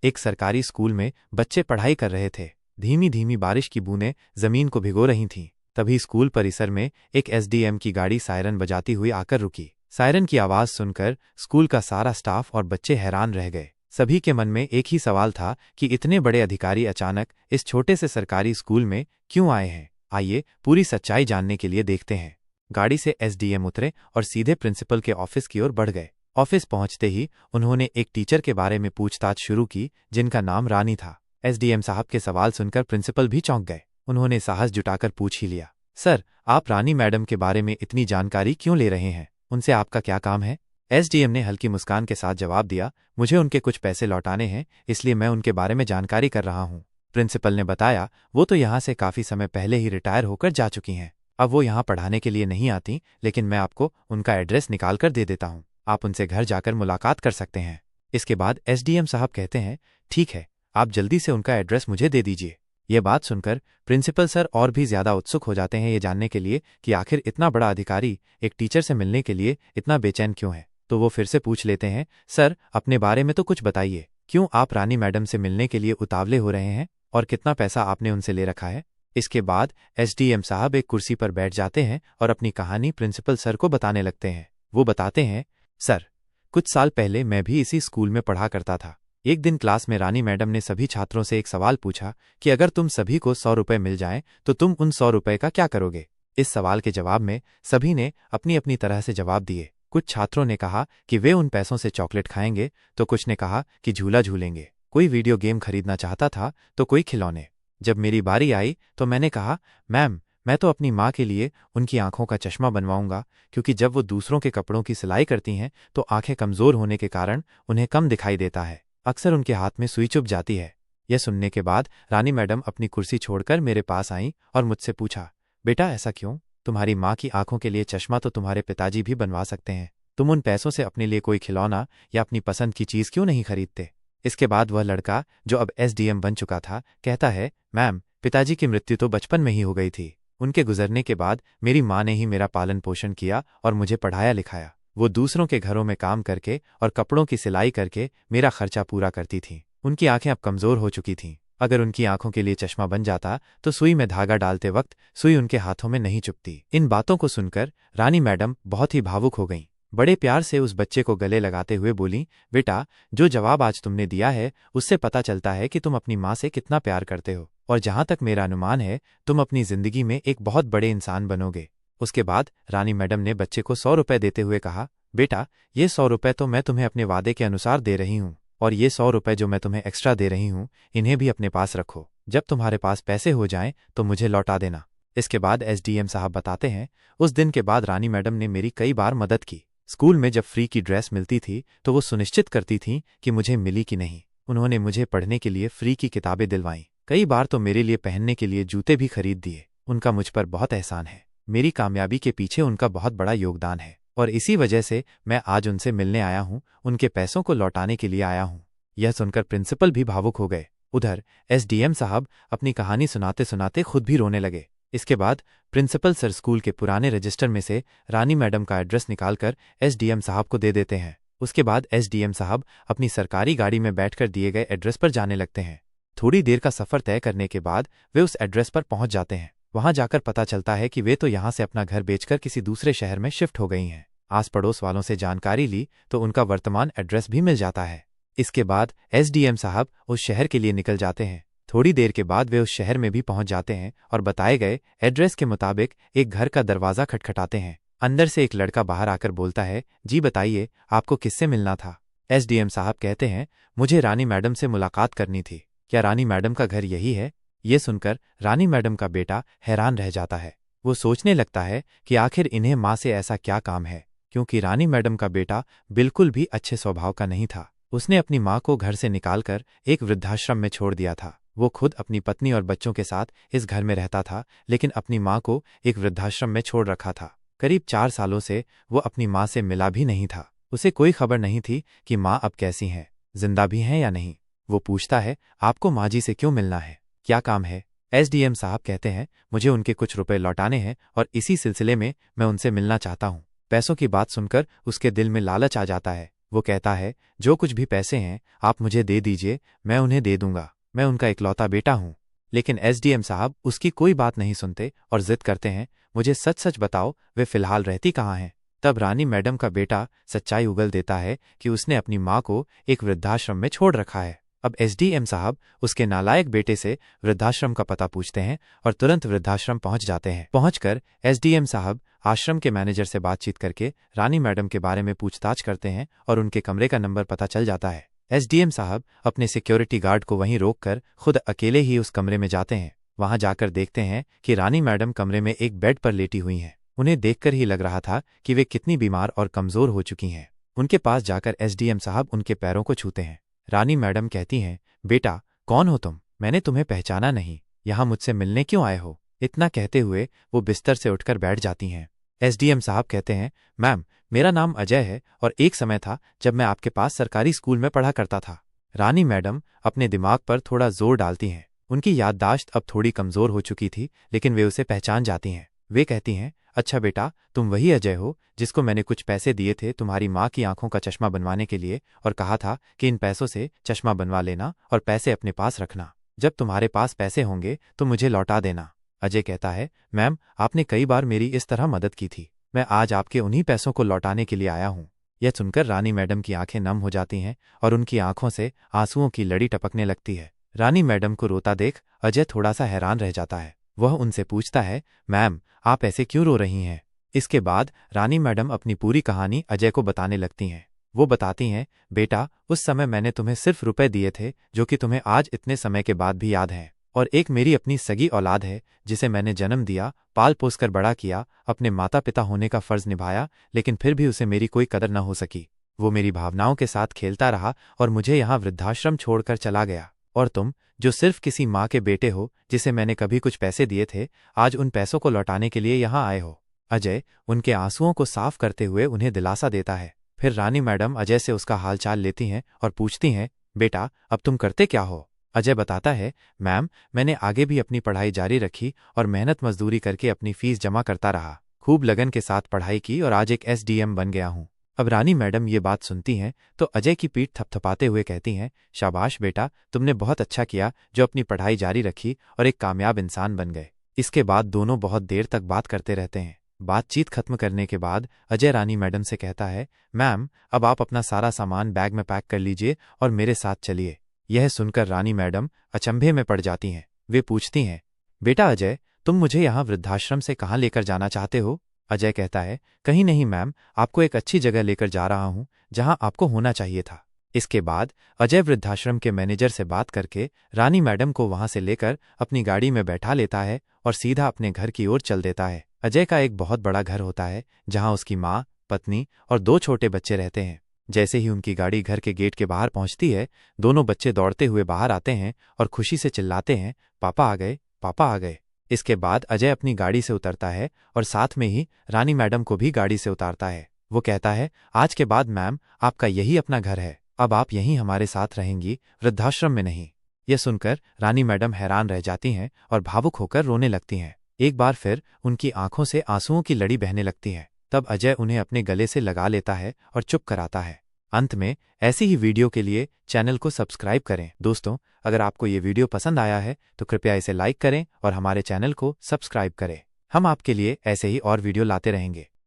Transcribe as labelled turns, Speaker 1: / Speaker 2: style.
Speaker 1: एक सरकारी स्कूल में बच्चे पढ़ाई कर रहे थे। धीमी धीमी बारिश की बूंदें जमीन को भिगो रही थीं। तभी स्कूल परिसर में एक एसडीएम की गाड़ी सायरन बजाती हुई आकर रुकी। सायरन की आवाज सुनकर स्कूल का सारा स्टाफ और बच्चे हैरान रह गए। सभी के मन में एक ही सवाल था कि इतने बड़े अधिकारी अचानक इस छोटे से सरकारी स्कूल में क्यों आए हैं। आइए पूरी सच्चाई जानने के लिए देखते हैं। गाड़ी से एसडीएम उतरे और सीधे प्रिंसिपल के ऑफिस की ओर बढ़ गए। ऑफिस पहुंचते ही उन्होंने एक टीचर के बारे में पूछताछ शुरू की जिनका नाम रानी था। एसडीएम साहब के सवाल सुनकर प्रिंसिपल भी चौंक गए। उन्होंने साहस जुटाकर पूछ ही लिया, सर आप रानी मैडम के बारे में इतनी जानकारी क्यों ले रहे हैं? उनसे आपका क्या काम है? एसडीएम ने हल्की मुस्कान के साथ जवाब दिया, मुझे उनके कुछ पैसे लौटाने हैं, इसलिए मैं उनके बारे में जानकारी कर रहा हूँ। प्रिंसिपल ने बताया, वो तो यहाँ से काफी समय पहले ही रिटायर होकर जा चुकी हैं। अब वो यहाँ पढ़ाने के लिए नहीं आती, लेकिन मैं आपको उनका एड्रेस निकाल कर दे देता हूँ। आप उनसे घर जाकर मुलाकात कर सकते हैं। इसके बाद एसडीएम साहब कहते हैं, ठीक है, आप जल्दी से उनका एड्रेस मुझे दे दीजिए। ये बात सुनकर प्रिंसिपल सर और भी ज्यादा उत्सुक हो जाते हैं ये जानने के लिए कि आखिर इतना बड़ा अधिकारी एक टीचर से मिलने के लिए इतना बेचैन क्यों है। तो वो फिर से पूछ लेते हैं, सर अपने बारे में तो कुछ बताइए, क्यों आप रानी मैडम से मिलने के लिए उतावले हो रहे हैं और कितना पैसा आपने उनसे ले रखा है? इसके बाद एसडीएम साहब एक कुर्सी पर बैठ जाते हैं और अपनी कहानी प्रिंसिपल सर को बताने लगते हैं। वो बताते हैं, सर कुछ साल पहले मैं भी इसी स्कूल में पढ़ा करता था। एक दिन क्लास में रानी मैडम ने सभी छात्रों से एक सवाल पूछा कि अगर तुम सभी को 100 रुपए मिल जाएं तो तुम उन 100 रुपए का क्या करोगे? इस सवाल के जवाब में सभी ने अपनी अपनी तरह से जवाब दिए। कुछ छात्रों ने कहा कि वे उन पैसों से चॉकलेट खाएंगे, तो कुछ ने कहा कि झूला झूलेंगे। कोई वीडियो गेम खरीदना चाहता था तो कोई खिलौने। जब मेरी बारी आई तो मैंने कहा, मैम मैं तो अपनी माँ के लिए उनकी आंखों का चश्मा बनवाऊंगा, क्योंकि जब वो दूसरों के कपड़ों की सिलाई करती हैं तो आंखें कमजोर होने के कारण उन्हें कम दिखाई देता है। अक्सर उनके हाथ में सुई चुभ जाती है। यह सुनने के बाद रानी मैडम अपनी कुर्सी छोड़कर मेरे पास आईं और मुझसे पूछा, बेटा ऐसा क्यों? तुम्हारी माँ की आंखों के लिए चश्मा तो तुम्हारे पिताजी भी बनवा सकते हैं। तुम उन पैसों से अपने लिए कोई खिलौना या अपनी पसंद की चीज क्यों नहीं खरीदते? इसके बाद वह लड़का जो अब एसडीएम बन चुका था कहता है, मैम पिताजी की मृत्यु तो बचपन में ही हो गई थी। उनके गुजरने के बाद मेरी माँ ने ही मेरा पालन पोषण किया और मुझे पढ़ाया लिखाया। वो दूसरों के घरों में काम करके और कपड़ों की सिलाई करके मेरा खर्चा पूरा करती थी। उनकी आंखें अब कमजोर हो चुकी थीं। अगर उनकी आंखों के लिए चश्मा बन जाता तो सुई में धागा डालते वक्त सुई उनके हाथों में नहीं चुभती। इन बातों को सुनकर रानी मैडम बहुत ही भावुक हो गईं। बड़े प्यार से उस बच्चे को गले लगाते हुए बोली, बेटा जो जवाब आज तुमने दिया है उससे पता चलता है कि तुम अपनी माँ से कितना प्यार करते हो, और जहां तक मेरा अनुमान है तुम अपनी जिंदगी में एक बहुत बड़े इंसान बनोगे। उसके बाद रानी मैडम ने बच्चे को 100 रुपए देते हुए कहा, बेटा ये 100 रुपए तो मैं तुम्हें अपने वादे के अनुसार दे रही हूँ, और ये 100 रुपए जो मैं तुम्हें एक्स्ट्रा दे रही हूँ इन्हें भी अपने पास रखो। जब तुम्हारे पास पैसे हो जाएं तो मुझे लौटा देना। इसके बाद एसडीएम साहब बताते हैं, उस दिन के बाद रानी मैडम ने मेरी कई बार मदद की। स्कूल में जब फ्री की ड्रेस मिलती थी तो वो सुनिश्चित करती थीं कि मुझे मिली कि नहीं। उन्होंने मुझे पढ़ने के लिए फ्री की किताबें दिलवाईं। कई बार तो मेरे लिए पहनने के लिए जूते भी खरीद दिए। उनका मुझ पर बहुत एहसान है। मेरी कामयाबी के पीछे उनका बहुत बड़ा योगदान है, और इसी वजह से मैं आज उनसे मिलने आया हूँ, उनके पैसों को लौटाने के लिए आया हूँ। यह सुनकर प्रिंसिपल भी भावुक हो गए। उधर एसडीएम साहब अपनी कहानी सुनाते सुनाते खुद भी रोने लगे। इसके बाद प्रिंसिपल सर स्कूल के पुराने रजिस्टर में से रानी मैडम का एड्रेस निकालकर एसडीएम साहब को दे देते हैं। उसके बाद एसडीएम साहब अपनी सरकारी गाड़ी में बैठकर दिए गए एड्रेस पर जाने लगते हैं। थोड़ी देर का सफर तय करने के बाद वे उस एड्रेस पर पहुंच जाते हैं। वहां जाकर पता चलता है कि वे तो यहां से अपना घर बेचकर किसी दूसरे शहर में शिफ्ट हो गई हैं। आस पड़ोस वालों से जानकारी ली तो उनका वर्तमान एड्रेस भी मिल जाता है। इसके बाद एसडीएम साहब उस शहर के लिए निकल जाते हैं। थोड़ी देर के बाद वे उस शहर में भी पहुंच जाते हैं और बताए गए एड्रेस के मुताबिक एक घर का दरवाजा खटखटाते हैं। अंदर से एक लड़का बाहर आकर बोलता है, जी बताइए आपको किससे मिलना था? एसडीएम साहब कहते हैं, मुझे रानी मैडम से मुलाकात करनी थी। क्या रानी मैडम का घर यही है? ये सुनकर रानी मैडम का बेटा हैरान रह जाता है। वो सोचने लगता है कि आखिर इन्हें माँ से ऐसा क्या काम है, क्योंकि रानी मैडम का बेटा बिल्कुल भी अच्छे स्वभाव का नहीं था। उसने अपनी माँ को घर से निकालकर एक वृद्धाश्रम में छोड़ दिया था। वो खुद अपनी पत्नी और बच्चों के साथ इस घर में रहता था, लेकिन अपनी माँ को एक वृद्धाश्रम में छोड़ रखा था। करीब 4 सालों से वो अपनी माँ से मिला भी नहीं था। उसे कोई खबर नहीं थी कि माँ अब कैसी हैं, जिंदा भी हैं या नहीं। वो पूछता है, आपको माँ जी से क्यों मिलना है, क्या काम है? एसडीएम साहब कहते हैं, मुझे उनके कुछ रुपए लौटाने हैं और इसी सिलसिले में मैं उनसे मिलना चाहता हूँ। पैसों की बात सुनकर उसके दिल में लालच आ जाता है। वो कहता है, जो कुछ भी पैसे हैं आप मुझे दे दीजिए, मैं उन्हें दे दूंगा, मैं उनका इकलौता बेटा हूँ। लेकिन एसडीएम साहब उसकी कोई बात नहीं सुनते और जिद करते हैं, मुझे सच सच बताओ वे फिलहाल रहती कहाँ हैं। तब रानी मैडम का बेटा सच्चाई उगल देता है कि उसने अपनी माँ को एक वृद्धाश्रम में छोड़ रखा है। अब एसडीएम साहब उसके नालायक बेटे से वृद्धाश्रम का पता पूछते हैं और तुरंत वृद्धाश्रम पहुंच जाते हैं। पहुंचकर एसडीएम साहब आश्रम के मैनेजर से बातचीत करके रानी मैडम के बारे में पूछताछ करते हैं और उनके कमरे का नंबर पता चल जाता है। एसडीएम साहब अपने सिक्योरिटी गार्ड को वहीं रोककर खुद अकेले ही उस कमरे में जाते हैं। वहां जाकर देखते हैं कि रानी मैडम कमरे में एक बेड पर लेटी हुई हैं। उन्हें देखकर ही लग रहा था कि वे कितनी बीमार और कमजोर हो चुकी हैं। उनके पास जाकर एसडीएम साहब उनके पैरों को छूते हैं। रानी मैडम कहती हैं, बेटा कौन हो तुम, मैंने तुम्हें पहचाना नहीं, यहाँ मुझसे मिलने क्यों आए हो। इतना कहते हुए वो बिस्तर से उठकर बैठ जाती हैं। एसडीएम साहब कहते हैं, मैम मेरा नाम अजय है और एक समय था जब मैं आपके पास सरकारी स्कूल में पढ़ा करता था। रानी मैडम अपने दिमाग पर थोड़ा जोर डालती हैं। उनकी याददाश्त अब थोड़ी कमजोर हो चुकी थी, लेकिन वे उसे पहचान जाती हैं। वे कहती हैं, अच्छा बेटा तुम वही अजय हो जिसको मैंने कुछ पैसे दिए थे तुम्हारी माँ की आंखों का चश्मा बनवाने के लिए और कहा था कि इन पैसों से चश्मा बनवा लेना और पैसे अपने पास रखना, जब तुम्हारे पास पैसे होंगे तो मुझे लौटा देना। अजय कहता है, मैम आपने कई बार मेरी इस तरह मदद की थी, मैं आज आपके उन्हीं पैसों को लौटाने के लिए आया हूँ। यह सुनकर रानी मैडम की आंखें नम हो जाती हैं और उनकी आंखों से आंसुओं की लड़ी टपकने लगती है। रानी मैडम को रोता देख अजय थोड़ा सा हैरान रह जाता है। वह उनसे पूछता है, मैम आप ऐसे क्यों रो रही हैं। इसके बाद रानी मैडम अपनी पूरी कहानी अजय को बताने लगती हैं। वो बताती हैं, बेटा उस समय मैंने तुम्हें सिर्फ रुपए दिए थे जो कि तुम्हें आज इतने समय के बाद भी याद हैं, और एक मेरी अपनी सगी औलाद है जिसे मैंने जन्म दिया, पाल पोस कर बड़ा किया, अपने माता पिता होने का फर्ज निभाया, लेकिन फिर भी उसे मेरी कोई कदर न हो सकी। वो मेरी भावनाओं के साथ खेलता रहा और मुझे यहाँ वृद्धाश्रम छोड़कर चला गया। और तुम जो सिर्फ किसी माँ के बेटे हो जिसे मैंने कभी कुछ पैसे दिए थे, आज उन पैसों को लौटाने के लिए यहाँ आए हो। अजय उनके आंसुओं को साफ करते हुए उन्हें दिलासा देता है। फिर रानी मैडम अजय से उसका हालचाल लेती हैं और पूछती हैं, बेटा अब तुम करते क्या हो। अजय बताता है, मैम मैंने आगे भी अपनी पढ़ाई जारी रखी और मेहनत मजदूरी करके अपनी फीस जमा करता रहा, खूब लगन के साथ पढ़ाई की और आज एक एसडीएम बन गया हूँ। अब रानी मैडम ये बात सुनती हैं तो अजय की पीठ थपथपाते हुए कहती हैं, शाबाश बेटा तुमने बहुत अच्छा किया जो अपनी पढ़ाई जारी रखी और एक कामयाब इंसान बन गए। इसके बाद दोनों बहुत देर तक बात करते रहते हैं। बातचीत खत्म करने के बाद अजय रानी मैडम से कहता है, मैम अब आप अपना सारा सामान बैग में पैक कर लीजिए और मेरे साथ चलिए। यह सुनकर रानी मैडम अचंभे में पड़ जाती हैं। वे पूछती हैं, बेटा अजय तुम मुझे यहाँ वृद्धाश्रम से कहाँ लेकर जाना चाहते हो। अजय कहता है, कहीं नहीं मैम, आपको एक अच्छी जगह लेकर जा रहा हूँ जहाँ आपको होना चाहिए था। इसके बाद अजय वृद्धाश्रम के मैनेजर से बात करके रानी मैडम को वहां से लेकर अपनी गाड़ी में बैठा लेता है और सीधा अपने घर की ओर चल देता है। अजय का एक बहुत बड़ा घर होता है जहां उसकी माँ, पत्नी और 2 छोटे बच्चे रहते हैं। जैसे ही उनकी गाड़ी घर के गेट के बाहर पहुंचती है, दोनों बच्चे दौड़ते हुए बाहर आते हैं और खुशी से चिल्लाते हैं, पापा आ गए, पापा आ गए। इसके बाद अजय अपनी गाड़ी से उतरता है और साथ में ही रानी मैडम को भी गाड़ी से उतारता है। वो कहता है, आज के बाद मैम आपका यही अपना घर है, अब आप यहीं हमारे साथ रहेंगी, वृद्धाश्रम में नहीं। यह सुनकर रानी मैडम हैरान रह जाती हैं और भावुक होकर रोने लगती हैं। एक बार फिर उनकी आंखों से आंसुओं की लड़ी बहने लगती है। तब अजय उन्हें अपने गले से लगा लेता है और चुप कराता है। अंत में ऐसी ही वीडियो के लिए चैनल को सब्सक्राइब करें। दोस्तों अगर आपको ये वीडियो पसंद आया है तो कृपया इसे लाइक करें और हमारे चैनल को सब्सक्राइब करें। हम आपके लिए ऐसे ही और वीडियो लाते रहेंगे।